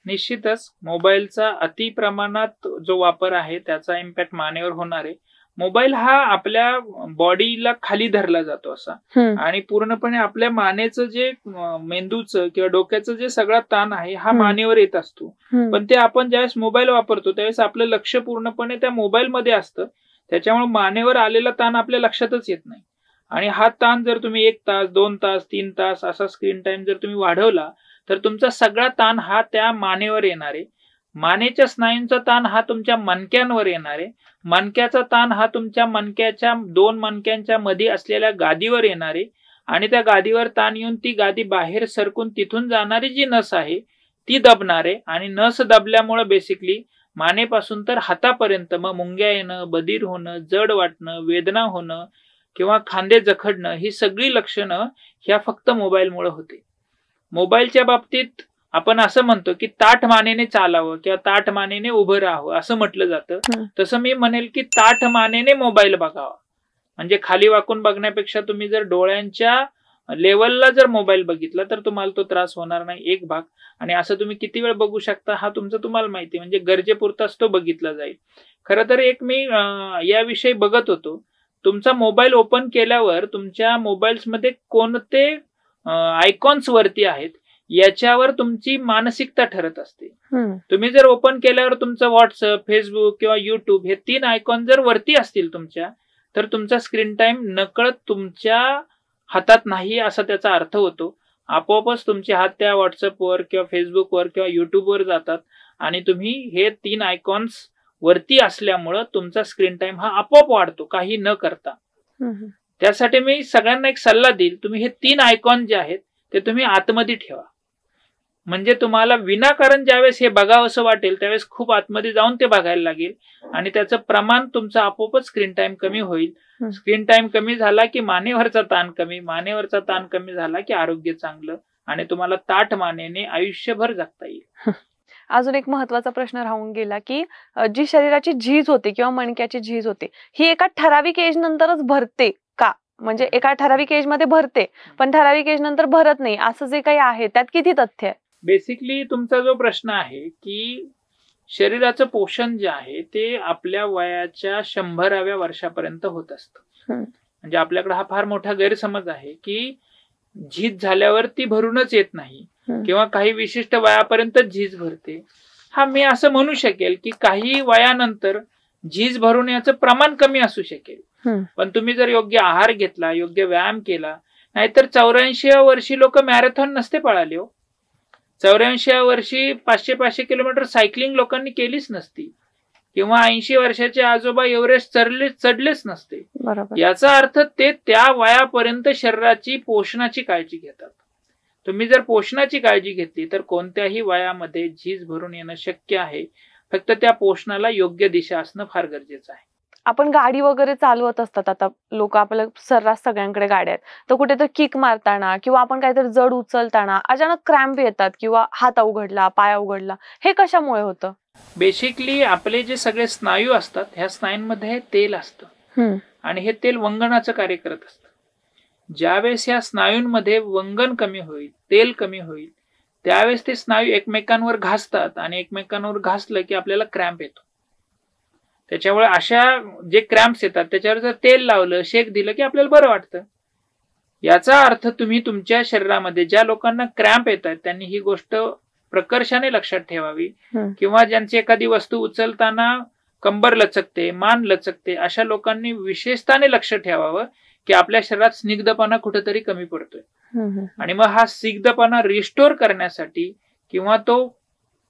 निश्चितच मोबाईलचा अति प्रमाणात जो वापर आहे त्याचा इम्पॅक्ट मानेवर होणार आहे. मोबाईल हा आपल्या बॉडीला खाली धरला जातो असा, आणि पूर्णपणे आपल्या मानेचं जे मेंदूचं किंवा डोक्याचं जे सगळा ताण आहे हा मानेवर येत असतो. पण ते आपण ज्यावेळेस मोबाईल वापरतो त्यावेळेस आपलं लक्ष पूर्णपणे त्या मोबाईल मध्ये असतं, त्याच्यामुळे मानेवर आलेला ताण आपल्या लक्षातच येत नाही. आणि हा ताण जर तुम्ही 1 तास 2 तास 3 तास असा स्क्रीन टाइम जर तुम्ही वाढवला तर तुमचा सगळा ताण हा त्या मानेवर येणार आहे. मानेच्या स्नायूंचा ताण हा तुमच्या मणक्यांवर येणार आहे. मणक्याचा ताण हा तुमच्या मणक्याच्या 2 मणक्यांच्या मध्ये असलेल्या गादीवर येणार आहे. आणि त्या गादीवर ताण येऊन ती गादी बाहेर सरकून तिथून जाणारी जी नस आहे ती दबणार आहे. आणि नस दबल्यामुळे बेसिकली मानेपासून तर हातापर्यंत मग मुंग्या येणं, बधीर होणं, जड वाटणं, वेदना होणं किंवा खांदे जखडणं ही सगळी लक्षणं ह्या फक्त मोबाईलमुळे होते. मोबाईलच्या बाबतीत आपण असं म्हणतो की ताठ मानेने चालावं किंवा ताठ मानेने उभं राहावं असं म्हटलं जातं. तसं मी म्हणेल की ताठ मानेने मोबाईल बघावा. म्हणजे खाली वाकून बघण्यापेक्षा तुम्ही जर डोळ्यांच्या लेवलला जर मोबाईल बघितला तर तुम्हाला तो त्रास होणार नाही, एक भाग. आणि असं तुम्ही किती वेळ बघू शकता हा तुमचं तुम्हाला माहिती, म्हणजे गरजेपुरताच तो बघितला जाईल. खरं तर एक मी याविषयी बघत होतो, तुमचा मोबाईल ओपन केल्यावर तुमच्या मोबाईल्समध्ये कोणते आयकॉन्स वरती आहेत याच्यावर तुमची मानसिकता ठरत असते. तुम्ही जर ओपन केल्यावर तुमचं व्हॉट्सअप, फेसबुक किंवा युट्यूब हे 3 आयकॉन जर वरती असतील तुमच्या, तर तुमचा स्क्रीन टाइम नकळत तुमच्या हातात नाही असा त्याचा अर्थ होतो. आपोआपच तुमचे हात त्या व्हॉट्सअपवर किंवा फेसबुकवर किंवा युट्यूबवर जातात आणि तुम्ही हे 3 आयकॉन्स वरती असल्यामुळं तुमचा स्क्रीन टाइम हा आपोआप वाढतो काही न करता. त्यासाठी मी सगळ्यांना एक सल्ला देईल, तुम्ही हे 3 आयकॉन जे आहेत ते तुम्ही आतमध्ये ठेवा. म्हणजे तुम्हाला विनाकारण ज्यावेळेस हे बघावंसं वाटेल त्यावेळेस खूप आतमध्ये जाऊन ते बघायला लागेल आणि त्याचं प्रमाण तुमचं आपोआपच स्क्रीन टाइम कमी होईल. स्क्रीन टाइम कमी झाला की मानेवरचा ताण कमी, मानेवरचा ताण कमी झाला की आरोग्य चांगलं आणि तुम्हाला ताठ मानेने आयुष्यभर जगता येईल. अजून एक महत्वाचा प्रश्न राहून गेला की जी शरीराची झीज होते किंवा मणक्याची झीज होते ही एका ठराविक एज नंतरच भरते का? म्हणजे एका ठराविक एज मध्ये भरते पण ठराविक एज नंतर भरत नाही, असं जे काही आहे त्यात किती तथ्य आहे? बेसिकली तुमचा जो प्रश्न आहे की शरीराचं पोषण जे आहे ते आपल्या वयाच्या 100व्या वर्षापर्यंत होत असतं. म्हणजे आपल्याकडे हा फार मोठा गैरसमज आहे की झीज झाल्यावर ती भरूनच येत नाही किंवा काही विशिष्ट वयापर्यंत झीज भरते. हा मी असं म्हणू शकेल की काही वयानंतर झीज भरून याचं प्रमाण कमी असू शकेल, पण तुम्ही जर योग्य आहार घेतला, योग्य व्यायाम केला, नाहीतर 84व्या वर्षी लोक मॅरेथॉन नसते पळाले हो. 84व्या वर्षी 500 किलोमीटर सायकलिंग लोकांनी केलीच नसती किंवा 80 वर्षाचे आजोबा एव्हरेस्ट चढलेच नसते. याचा अर्थ ते त्या वयापर्यंत शरीराची पोषणाची काळजी घेतात. तुम्ही जर पोषणाची काळजी घेतली तर कोणत्याही वयामध्ये झीज भरून येणं शक्य आहे. फक्त त्या पोषणाला योग्य दिशा असणं फार गरजेचं आहे. आपण गाडी वगैरे चालवत असतात, आता लोक आपल्या सर्रास सगळ्यांकडे गाड्या आहेत, तर कुठेतरी किक मारताना किंवा आपण काहीतरी जड उचलताना अचानक क्रॅम्प येतात किंवा हात अवघडला, पाय अवघडला, हे कशामुळे होतं? बेसिकली आपले जे सगळे स्नायू असतात ह्या स्नायूंमध्ये तेल असतं आणि हे तेल वंगणाचं कार्य करत असतं. ज्यावेळेस या स्नायूंमध्ये वंगण कमी होईल, तेल कमी होईल, त्यावेळेस ते स्नायू एकमेकांवर घासतात आणि एकमेकांवर घासलं की आपल्याला क्रॅम्प येतो. त्याच्यामुळे अशा जे क्रॅम्प्स येतात त्याच्यावर जर तेल लावलं, शेक दिलं की आपल्याला बरं वाटतं. याचा अर्थ तुम्ही तुमच्या शरीरामध्ये ज्या लोकांना क्रॅम्प येत आहेत त्यांनी ही गोष्ट प्रकर्षाने लक्षात ठेवावी. किंवा ज्यांची एखादी वस्तू उचलताना कंबर लचकते, मान लचकते, अशा लोकांनी विशेषताने लक्ष ठेवावं की आपल्या शरीरात स्निग्धपणा कुठेतरी कमी पडतोय. आणि मग हा स्निग्धपणा रिस्टोर करण्यासाठी किंवा तो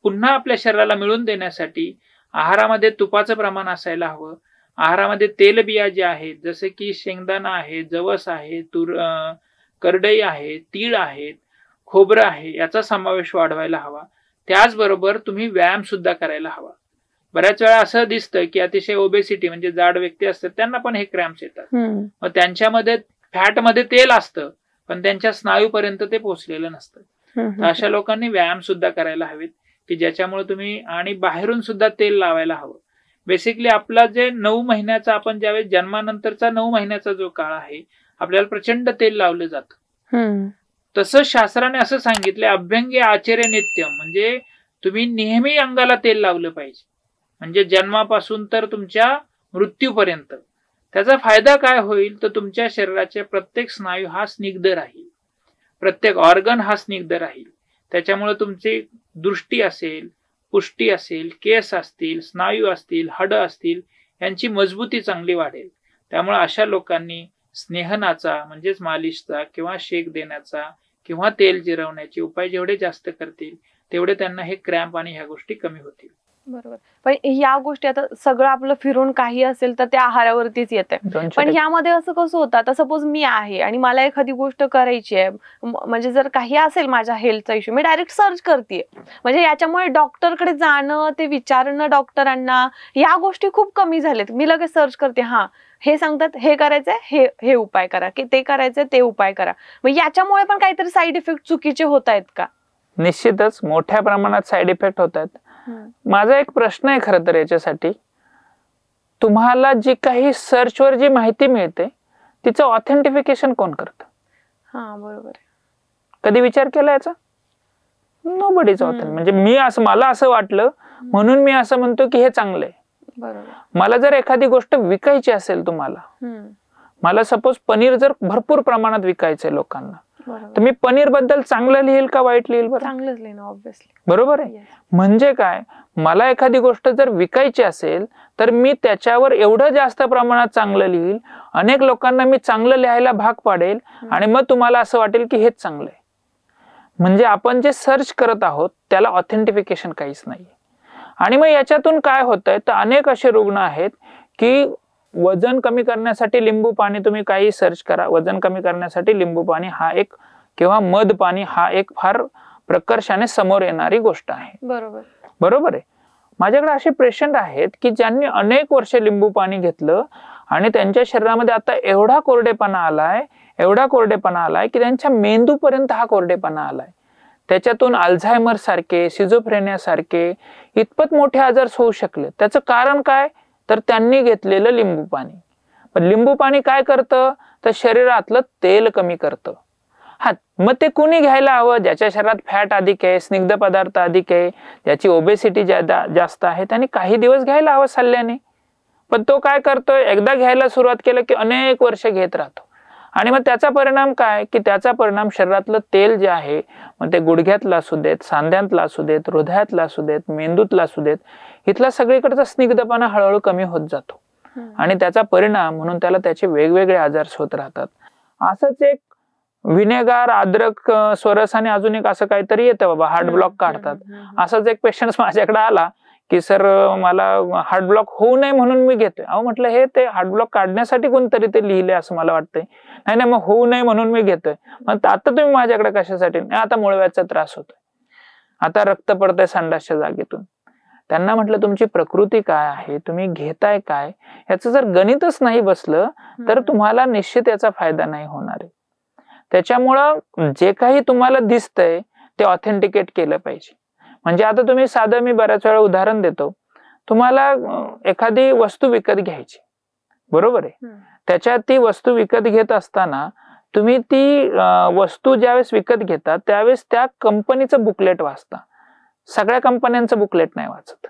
पुन्हा आपल्या शरीराला मिळवून देण्यासाठी आहारामध्ये तुपाचं प्रमाण असायला हवं. आहारामध्ये तेलबिया जे आहेत जसे की शेंगदाणा आहे, जवस आहे, करडई आहे, तीळ आहेत, खोबरं आहे, याचा समावेश वाढवायला हवा. त्याचबरोबर तुम्ही व्यायाम सुद्धा करायला हवा. बऱ्याच वेळा असं दिसतं की अतिशय ओबेसिटी म्हणजे जाड व्यक्ती असतात त्यांना पण हे क्रॅम्प्स येतात. मग त्यांच्यामध्ये फॅटमध्ये तेल असतं पण त्यांच्या स्नायूपर्यंत ते पोहोचलेलं नसतं. अशा लोकांनी व्यायाम सुद्धा करायला हवेत की ज्याच्यामुळे तुम्ही, आणि बाहेरून सुद्धा तेल लावायला हवं. बेसिकली आपला जे 9 महिन्याचा, आपण ज्यावेळेस जन्मानंतरचा 9 महिन्याचा जो काळ आहे आपल्याला प्रचंड तेल लावलं जातं. तसं शास्त्राने असं सांगितलंय, अभ्यंगी आचर्य नित्यम, म्हणजे तुम्ही नेहमी अंगाला तेल लावलं पाहिजे. म्हणजे जन्मापासून तर तुमच्या मृत्यूपर्यंत. त्याचा फायदा काय होईल तर तुमच्या शरीराचे प्रत्येक स्नायू हा स्निग्ध राहील, प्रत्येक ऑर्गन हा स्निग्ध राहील. त्याच्यामुळे तुमची दृष्टी असेल, पुष्टी असेल, केस असतील, स्नायू असतील, हाडं असतील, यांची मजबूती चांगली वाढेल. त्यामुळे अशा लोकांनी स्नेहनाचा म्हणजेच मालिशचा किंवा शेक देण्याचा किंवा तेल जिरवण्याचे उपाय जेवढे जास्त करतील तेवढे त्यांना हे क्रॅम्प आणि ह्या गोष्टी कमी होतील. बरोबर. पण या गोष्टी आता सगळं आपलं फिरून काही असेल तर त्या आहारावरतीच येते. पण यामध्ये असं कसं होतं, आता सपोज मी आहे आणि मला एखादी गोष्ट करायची आहे, म्हणजे जर काही असेल माझ्या हेल्थचा इश्यू, मी डायरेक्ट सर्च करते. म्हणजे याच्यामुळे डॉक्टरकडे जाणं, ते विचारणं डॉक्टरांना, या गोष्टी खूप कमी झाल्यात. मी लगेच सर्च करते, हा हे सांगतात हे करायचंय, हे उपाय करा, की ते करायचंय ते उपाय करा. मग याच्यामुळे पण काहीतरी साईड इफेक्ट चुकीचे होत आहेत का? निश्चितच मोठ्या प्रमाणात साईड इफेक्ट होत आहेत. माझा एक प्रश्न आहे खरं तर याच्यासाठी, तुम्हाला जी काही सर्चवर जी माहिती मिळते तिचं ऑथेंटिफिकेशन कोण करतं? हा बरोबर. कधी विचार केला याचा? नोबडीच ऑथेंटिक. म्हणजे मला असं वाटलं म्हणून मी असं म्हणतो की हे चांगलं आहे. बरोबर. मला जर एखादी गोष्ट विकायची असेल तुम्हाला, मला सपोज पनीर जर भरपूर प्रमाणात विकायचंय लोकांना, तर मी पनीर बद्दल चांगलं लिहिल का वाईट लिहिल? चांगलंच लिहिणं ऑब्व्हियसली. बरोबर आहे. म्हणजे काय, मला एखादी गोष्ट जर विकायची असेल तर मी त्याच्यावर एवढं जास्त प्रमाणात चांगलं लिहिल, अनेक लोकांना मी चांगलं लिहायला भाग पाडेल आणि मग तुम्हाला असं वाटेल की हेच चांगलं आहे. म्हणजे आपण जे सर्च करत आहोत त्याला ऑथेंटिफिकेशन काहीच नाही. आणि मग याच्यातून काय होतंय, तर अनेक असे रुग्ण आहेत की वजन कमी करण्यासाठी लिंबू पाणी, तुम्ही काही सर्च करा, वजन कमी करण्यासाठी लिंबू पाणी हा एक किंवा मध पाणी हा एक फार प्रकर्षाने समोर येणारी गोष्ट आहे. बरोबर आहे. माझ्याकडे असे पेशंट आहेत की ज्यांनी अनेक वर्ष लिंबू पाणी घेतलं आणि त्यांच्या शरीरामध्ये आता एवढा कोरडेपणा आलाय की त्यांच्या मेंदूपर्यंत हा कोरडेपणा आलाय. त्याच्यातून अल्झायमर सारखे, सिझोफ्रेनिया सारखे इतपत मोठे आजार होऊ शकले. त्याचं कारण काय, तर त्यांनी घेतलेलं लिंबू पाणी. पण लिंबू पाणी काय करतं, तर शरीरातलं तेल कमी करतं. हा, मग ते कुणी घ्यायला हवं, ज्याच्या शरीरात फॅट अधिक आहे, स्निग्ध पदार्थ अधिक आहे, ज्याची ओबेसिटी जास्त आहे, त्यांनी काही दिवस घ्यायला हवं सल्ल्याने. पण तो काय करतोय, एकदा घ्यायला सुरुवात केलं की अनेक वर्ष घेत राहतो. आणि मग त्याचा परिणाम काय, की त्याचा परिणाम शरीरातलं तेल जे आहे, मग ते गुडघ्यातलं असू देत, सांध्यातलं असू देत, हृदयातलं असू देत, मेंदूतलं असू देत, इथला सगळीकडचा स्निग्धपणा हळूहळू कमी होत जातो. आणि त्याचा परिणाम म्हणून त्याला त्याचे वेगवेगळे आजार होत राहतात. असंच एक विनेगार, अद्रक, स्वरस आणि अजून एक असं काहीतरी येतं बाबा, हार्ट ब्लॉक काढतात. असाच एक पेशंट माझ्याकडे आला की सर मला हार्ट ब्लॉक होऊ नये म्हणून मी घेतोय. अहो म्हटलं, हे ते हार्ट ब्लॉक काढण्यासाठी कोणतरी ते लिहिले असं मला वाटतंय. नाही, मग होऊ नये म्हणून मी घेतोय. मग आता तुम्ही माझ्याकडे कशासाठी? आता मूळव्याधीचा त्रास होतोय, आता रक्त पडतंय संडासच्या जागेतून. त्यांना म्हटलं, तुमची प्रकृती काय आहे, तुम्ही घेताय काय, याचं जर गणितच नाही बसलं तर तुम्हाला निश्चित याचा फायदा नाही होणार आहे. त्याच्यामुळं जे काही तुम्हाला दिसतंय ते ऑथेंटिकेट केलं पाहिजे. म्हणजे आता तुम्ही साधं, मी बऱ्याच वेळा उदाहरण देतो, तुम्हाला एखादी वस्तू विकत घ्यायची, बरोबर आहे. त्याच्यात ती वस्तू विकत घेत असताना तुम्ही ती वस्तू ज्यावेळेस विकत घेता त्यावेळेस त्या कंपनीचं बुकलेट वाचता, सगळ्या कंपन्यांचं बुकलेट नाही वाचत.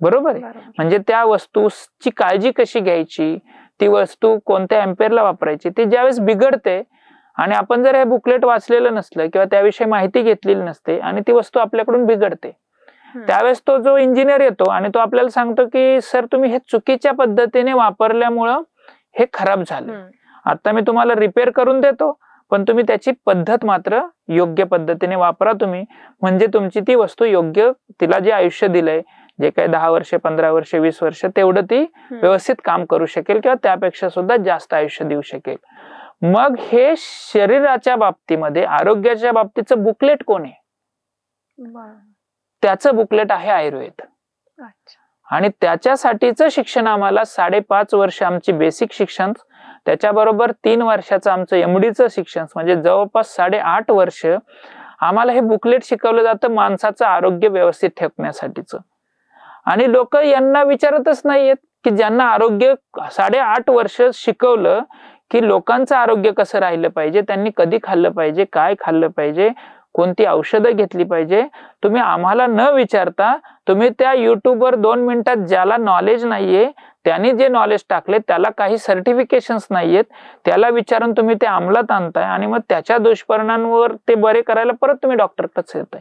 बरोबर आहे. म्हणजे त्या वस्तूची काळजी कशी घ्यायची, ती वस्तू कोणत्या एम्पेअरला वापरायची, ती ज्यावेळेस बिघडते आणि आपण जर हे बुकलेट वाचलेलं नसलं किंवा त्याविषयी माहिती घेतलेली नसते आणि ती वस्तू आपल्याकडून बिघडते, त्यावेळेस तो जो इंजिनियर येतो आणि तो आपल्याला सांगतो की सर तुम्ही हे चुकीच्या पद्धतीने वापरल्यामुळं हे खराब झालं, आता मी तुम्हाला रिपेअर करून देतो, पण तुम्ही त्याची पद्धत मात्र योग्य पद्धतीने वापरा तुम्ही, म्हणजे तुमची ती वस्तू योग्य, तिला जे आयुष्य दिलंय, जे काही 10 वर्ष, 15 वर्ष, 20 वर्ष, तेवढं ती व्यवस्थित काम करू शकेल किंवा त्यापेक्षा सुद्धा जास्त आयुष्य देऊ शकेल. मग हे शरीराच्या बाबतीमध्ये, आरोग्याच्या बाबतीचं बुकलेट कोण आहे? त्याचं बुकलेट आहे आयुर्वेद. आणि त्याच्यासाठीच शिक्षण आम्हाला 5.5 वर्ष आमची बेसिक शिक्षण, त्याच्याबरोबर 3 वर्षाचं आमचं एमडीचं शिक्षण, म्हणजे जवळपास 8.5 वर्ष आम्हाला हे बुकलेट शिकवलं जातं माणसाचं आरोग्य व्यवस्थित ठेवण्यासाठीच. आणि लोक यांना विचारतच नाहीयेत की ज्यांना आरोग्य 8.5 वर्ष शिकवलं की लोकांचं आरोग्य कसं राहिलं पाहिजे, त्यांनी कधी खाल्लं पाहिजे, काय खाल्लं पाहिजे, कोणती औषधं घेतली पाहिजे, तुम्ही आम्हाला न विचारता तुम्ही त्या युट्यूबवर 2 मिनिटात ज्याला नॉलेज नाहीये, त्यांनी जे नॉलेज टाकले त्याला काही सर्टिफिकेशन्स नाहीयेत, त्याला विचारून तुम्ही ते अंमलात आणताय आणि मग त्याच्या दुष्परिणामांवर ते बरे करायला परत तुम्ही डॉक्टरकडेच येताय.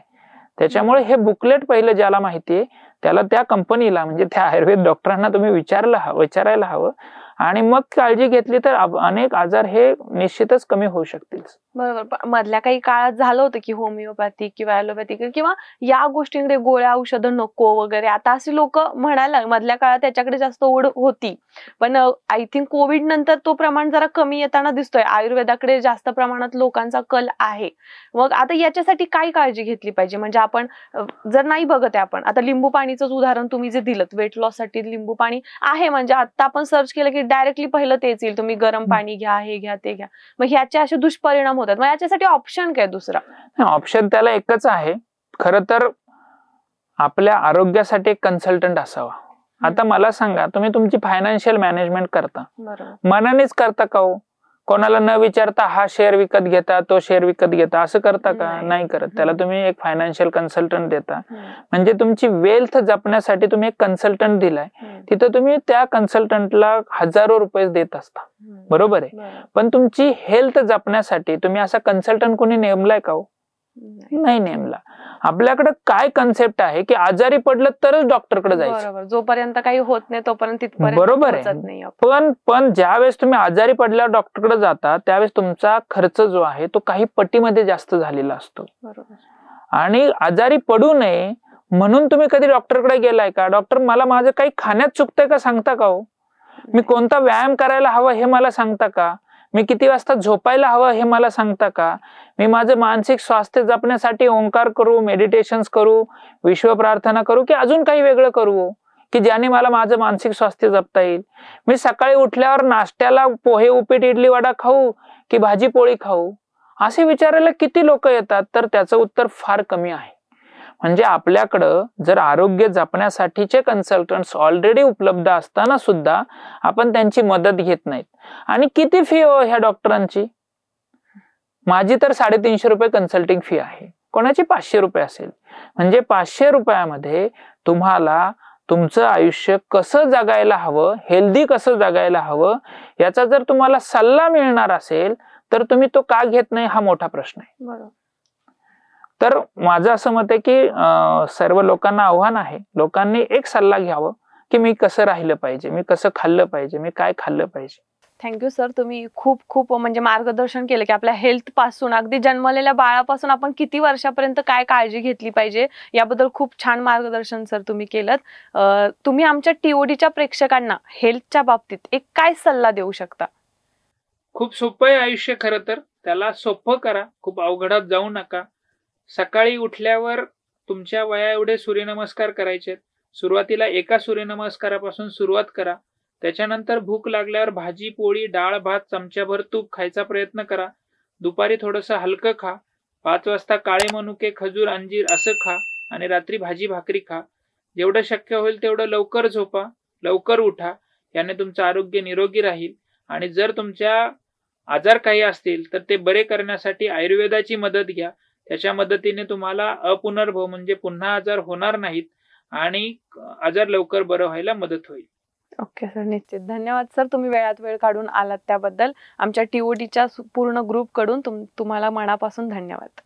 त्याच्यामुळे हे बुकलेट पहिलं ज्याला माहितीये त्याला, त्या कंपनीला म्हणजे त्या आयुर्वेद डॉक्टरांना तुम्ही विचारायला हवं आणि मग काळजी घेतली तर अनेक आजार हे निश्चितच कमी होऊ शकतील. बरोबर. मधल्या काही काळात झालं होतं की होमिओपॅथिक किंवा ॲलोपॅथिक किंवा या गोष्टींकडे गोळ्या औषधं नको वगैरे, आता असे लोक म्हणायला, मधल्या काळात त्याच्याकडे जास्त ओढ होती, पण आय थिंक कोविड नंतर तो प्रमाण जरा कमी येताना दिसतोय, आयुर्वेदाकडे जास्त प्रमाणात लोकांचा कल आहे. मग आता याच्यासाठी काय काळजी घेतली पाहिजे? म्हणजे आपण जर नाही बघत आहे, आपण आता लिंबू पाणीचं उदाहरण तुम्ही जे दिलं, वेट लॉस साठी लिंबू पाणी आहे, म्हणजे आता आपण सर्च केलं की डायरेक्टली पहिलं तेच येईल, तुम्ही गरम पाणी घ्या, हे घ्या, ते घ्या. मग ह्याचे असे दुष्परिणाम होतात, मग याच्यासाठी ऑप्शन काय दुसरा? ऑप्शन त्याला एकच आहे, खरं तर आपल्या आरोग्यासाठी एक कन्सल्टंट असावा. आता मला सांगा, तुम्ही तुमची फायनान्शियल मॅनेजमेंट करता, मनानेच करता का हो? कोणाला न विचारता हा शेअर विकत घेता, तो शेअर विकत घेता, असं करता का? नाही. नाही करत. त्याला तुम्ही एक फायनान्शियल कन्सल्टंट देता. म्हणजे तुमची वेल्थ जपण्यासाठी तुम्ही एक कन्सल्टंट दिलाय. तिथं तुम्ही त्या कन्सल्टंटला हजारो रुपये देत असता, बरोबर आहे. पण तुमची हेल्थ जपण्यासाठी तुम्ही असा कन्सल्टंट कोणी नेमलाय का? नाही नेमला. आपल्याकडे काय कन्सेप्ट आहे की आजारी पडलं तरच डॉक्टरकडे जायचं. बरोबर. जोपर्यंत काही होत नाही तोपर्यंत तिथपर्यंत बरोबर आहे. पोहोचत नाही आपण. पण ज्यावेळेस तुम्ही आजारी पडल्यावर डॉक्टरकडे जाता त्यावेळेस तुमचा खर्च जो आहे तो काही पटीमध्ये जास्त झालेला असतो. बरोबर. आणि आजारी पडू नये म्हणून तुम्ही कधी डॉक्टरकडे गेलाय का? डॉक्टर मला माझं काही खाण्यात चुकतंय का सांगता का हो? मी कोणता व्यायाम करायला हवा हे मला सांगता का? मी किती वाजता झोपायला हवं हे मला सांगता का? मी माझं मानसिक स्वास्थ्य जपण्यासाठी ओंकार करू, मेडिटेशन्स करू, विश्व प्रार्थना करू की अजून काही वेगळं करू की ज्याने मला माझं मानसिक स्वास्थ्य जपता येईल? मी सकाळी उठल्यावर नाश्त्याला पोहे, उपीट, इडली, वडा खाऊ की भाजी पोळी खाऊ? असे विचारायला किती लोक येतात, तर त्याचं उत्तर फार कमी आहे. म्हणजे आपल्याकडं जर आरोग्य जपण्यासाठीचे कन्सल्टंट्स ऑलरेडी उपलब्ध असताना सुद्धा आपण त्यांची मदत घेत नाहीत. आणि किती फी हो ह्या डॉक्टरांची? माझी तर 350 रुपये कन्सल्टिंग फी आहे, कोणाची 500 रुपये असेल. म्हणजे 500 रुपयामध्ये तुम्हाला तुमचं आयुष्य कसं जगायला हवं, हेल्दी कसं जगायला हवं याचा जर तुम्हाला सल्ला मिळणार असेल तर तुम्ही तो का घेत नाही हा मोठा प्रश्न आहे. बरोबर. तर माझं असं मत आहे की सर्व लोकांना आव्हान आहे, लोकांनी एक सल्ला घ्यावं की मी कसं राहिलं पाहिजे, मी कसं खाल्लं पाहिजे, मी काय खाल्लं पाहिजे. Thank you sir. तुम्ही खूप खूप म्हणजे मार्गदर्शन केलं की आपल्या हेल्थ पासून अगदी जन्मलेल्या बाळापासून आपण किती वर्षापर्यंत काय काळजी घेतली पाहिजे याबद्दल खूप छान मार्गदर्शन सर तुम्ही केलं. तुम्ही आमच्या टीओडीच्या प्रेक्षकांना हेल्थच्या बाबतीत एक काय सल्ला देऊ शकता? खूप सोपं आहे आयुष्य, खरं तर त्याला सोपं करा, खूप अवघडात जाऊ नका. सकाळी उठल्यावर तुमच्या वया एवढे सूर्यनमस्कार करायचे. सुरुवातीला एका सूर्यनमस्कारापासून सुरुवात करा. त्याच्यानंतर भूक लागल्यावर भाजी पोळी, डाळ भात, चमच्याभर तूप खायचा प्रयत्न करा. दुपारी थोडंसं हलकं खा. 5 वाजता काळे मनुके, खजूर, अंजीर असं खा. आणि रात्री भाजी भाकरी खा. जेवढं शक्य होईल तेवढं लवकर झोपा, लवकर उठा. याने तुमचं आरोग्य निरोगी राहील. आणि जर तुमच्या आजार काही असतील तर ते बरे करण्यासाठी आयुर्वेदाची मदत घ्या. त्याच्या मदतीने तुम्हाला अपुनर्भव म्हणजे पुन्हा आजार होणार नाहीत आणि आजार लवकर बरं व्हायला मदत होईल. ओके सर, निश्चित. धन्यवाद सर, तुम्ही वेळात वेळ काढून आलात त्याबद्दल. आमच्या टीओडीच्या पूर्ण ग्रुप कडून तुम्हाला मनापासून धन्यवाद.